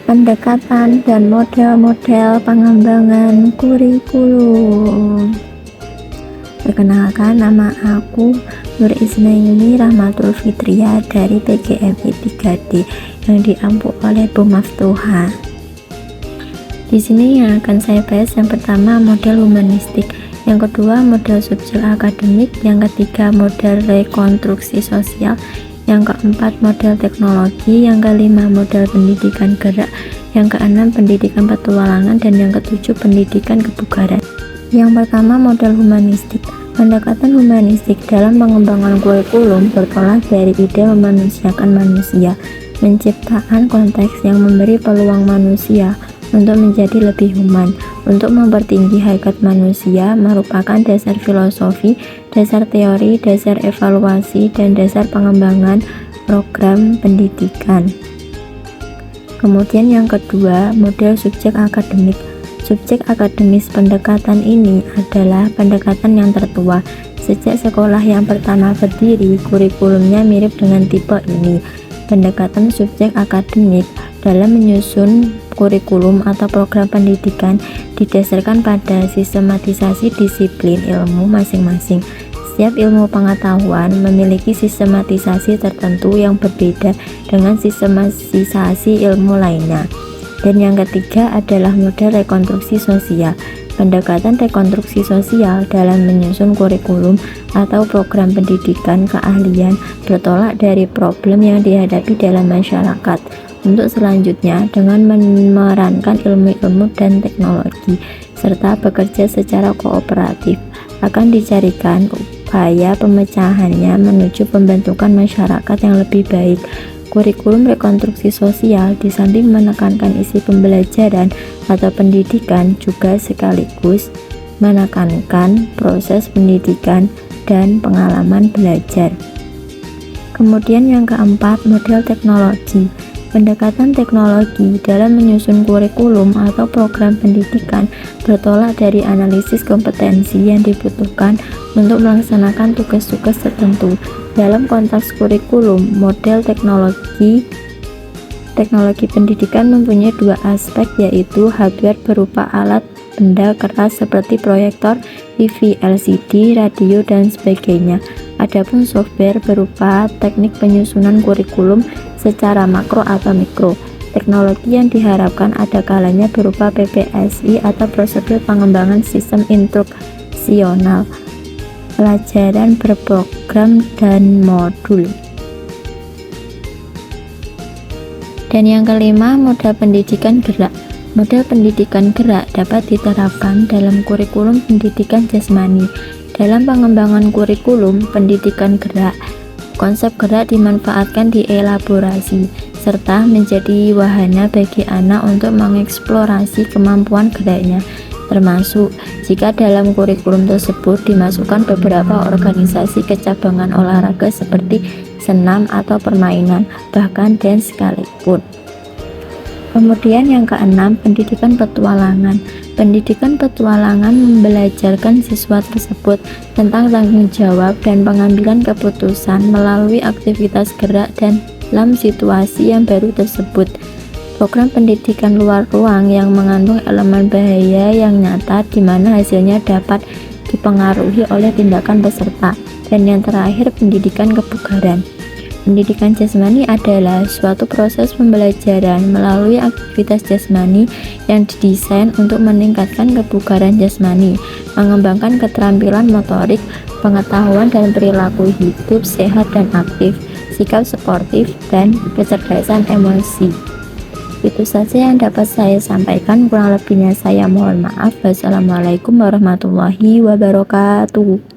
pendekatan dan model-model pengembangan kurikulum. Perkenalkan, nama aku Nur Isnaini Rahmatul Fitria dari PGMI 3D yang diampu oleh Bu Maftuha. Di sini yang akan saya bahas yang pertama model humanistik, yang kedua model subjek akademik, yang ketiga model rekonstruksi sosial, yang keempat model teknologi, yang kelima model pendidikan gerak, yang keenam pendidikan petualangan, dan yang ketujuh pendidikan kebugaran. Yang pertama model humanistik. Pendekatan humanistik dalam pengembangan kurikulum bertolak dari ide memanusiakan manusia, menciptakan konteks yang memberi peluang manusia untuk menjadi lebih human, untuk mempertinggi hakikat manusia, merupakan dasar filosofi, dasar teori, dasar evaluasi, dan dasar pengembangan program pendidikan. Kemudian yang kedua, model subjek akademik. Subjek akademis pendekatan ini adalah pendekatan yang tertua. Sejak sekolah yang pertama berdiri, kurikulumnya mirip dengan tipe ini. Pendekatan subjek akademik dalam menyusun kurikulum atau program pendidikan didasarkan pada sistematisasi disiplin ilmu masing-masing. Setiap ilmu pengetahuan memiliki sistematisasi tertentu yang berbeda dengan sistematisasi ilmu lainnya. Dan yang ketiga adalah model rekonstruksi sosial. Pendekatan rekonstruksi sosial dalam menyusun kurikulum atau program pendidikan keahlian bertolak dari problem yang dihadapi dalam masyarakat untuk selanjutnya dengan memerankan ilmu-ilmu dan teknologi serta bekerja secara kooperatif akan dicarikan upaya pemecahannya menuju pembentukan masyarakat yang lebih baik. Kurikulum rekonstruksi sosial di samping menekankan isi pembelajaran atau pendidikan juga sekaligus menekankan proses pendidikan dan pengalaman belajar. Kemudian yang keempat, model teknologi. Pendekatan teknologi dalam menyusun kurikulum atau program pendidikan bertolak dari analisis kompetensi yang dibutuhkan untuk melaksanakan tugas-tugas tertentu. Dalam konteks kurikulum, model teknologi pendidikan mempunyai dua aspek, yaitu hardware berupa alat benda keras seperti proyektor, TV, LCD, radio, dan sebagainya. Adapun software berupa teknik penyusunan kurikulum secara makro atau mikro. Teknologi yang diharapkan ada kalanya berupa PPSI atau prosedur pengembangan sistem instruksional, pelajaran berprogram, dan modul. Dan yang kelima, model pendidikan gerak. Model pendidikan gerak dapat diterapkan dalam kurikulum pendidikan jasmani. Dalam pengembangan kurikulum pendidikan gerak, konsep gerak dimanfaatkan di elaborasi serta menjadi wahana bagi anak untuk mengeksplorasi kemampuan geraknya, termasuk jika dalam kurikulum tersebut dimasukkan beberapa organisasi kecabangan olahraga seperti senam atau permainan, bahkan dance sekalipun. Kemudian yang keenam, pendidikan petualangan. Pendidikan petualangan membelajarkan siswa tersebut tentang tanggung jawab dan pengambilan keputusan melalui aktivitas gerak dan dalam situasi yang baru tersebut. Program pendidikan luar ruang yang mengandung elemen bahaya yang nyata di mana hasilnya dapat dipengaruhi oleh tindakan peserta. Dan yang terakhir, pendidikan kebugaran. Pendidikan jasmani adalah suatu proses pembelajaran melalui aktivitas jasmani yang didesain untuk meningkatkan kebugaran jasmani, mengembangkan keterampilan motorik, pengetahuan dan perilaku hidup sehat dan aktif, sikap sportif, dan kecerdasan emosi. Itu saja yang dapat saya sampaikan, kurang lebihnya saya mohon maaf. Wassalamualaikum warahmatullahi wabarakatuh.